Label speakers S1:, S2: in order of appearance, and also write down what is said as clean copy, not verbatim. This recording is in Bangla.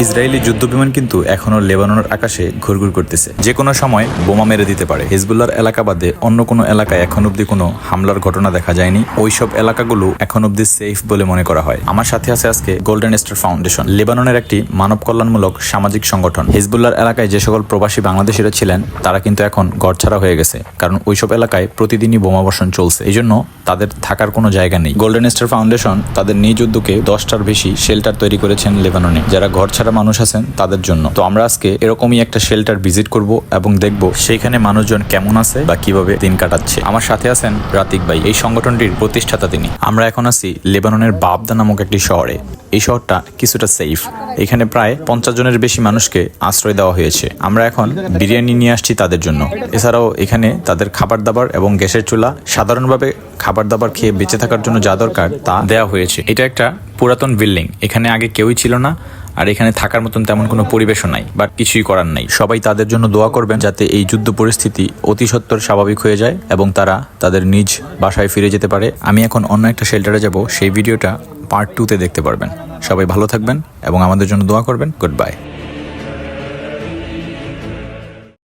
S1: ইসরায়েলি যুদ্ধবিমান কিন্তু এখনো লেবাননের আকাশে ঘুরঘুর করতেছে, যে কোনো সময় বোমা মেরে দিতে পারে। হিজবুল্লাহর এলাকা বাদে অন্য কোনো এলাকায় এখন অব্দি কোনো হামলার ঘটনা দেখা যায়নি। ওইসব এলাকাগুলো এখন অব্দি সেফ বলে মনে করা হয়। আমার সাথে আছে আজকে গোল্ডেন স্টার ফাউন্ডেশন, লেবাননের একটি মানব কল্যাণমূলক সামাজিক সংগঠন। হিজবুল্লাহর এলাকায় যে সকল প্রবাসী বাংলাদেশিরা ছিলেন তারা কিন্তু এখন ঘরছাড়া হয়ে গেছে, কারণ ওইসব এলাকায় প্রতিদিনই বোমাবর্ষণ চলছে। এই জন্য তাদের থাকার কোনো জায়গা নেই। গোল্ডেন স্টার ফাউন্ডেশন তাদের নিজ উদ্যোগে 10টার বেশি শেল্টার তৈরি করেছেন লেবাননে, যারা ঘরছাড়া মানুষ আছেন তাদের জন্য। তো আমরা আজকে এরকমই একটা শেল্টার ভিজিট করব এবং দেখব সেইখানে মানুষজন কেমন আছে বা কিভাবে দিন কাটাচ্ছে। আমার সাথে আছেন রাতিক ভাই, এই সংগঠনটির প্রতিষ্ঠাতা তিনি। আমরা এখন আছি লেবাননের বাবদা নামক একটি শহরে। এই শহরটা কিছুটা সেফ, এখানে প্রায় 50 জনের বেশি মানুষকে আশ্রয় দেওয়া হয়েছে। আমরা এখন বিরিয়ানি নিয়ে আসছি তাদের জন্য। এছাড়াও এখানে তাদের খাবার দাবার এবং গ্যাসের চুলা, সাধারণভাবে খাবার দাবার খেয়ে বেঁচে থাকার জন্য যা দরকার তা দেওয়া হয়েছে। এটা একটা পুরাতন বিল্ডিং, এখানে আগে কেউই ছিল না, আর এখানে থাকার মতন তেমন কোনো পরিবেশও নাই, বাট কিছুই করার নাই। সবাই তাদের জন্য দোয়া করবেন যাতে এই যুদ্ধ পরিস্থিতি অতি সত্বর স্বাভাবিক হয়ে যায় এবং তারা তাদের নিজ বাসায় ফিরে যেতে পারে। আমি এখন অন্য একটা শেল্টারে যাব, সেই ভিডিওটা পার্ট 2-তে দেখতে পারবেন। সবাই ভালো থাকবেন এবং আমাদের জন্য দোয়া করবেন। Good bye.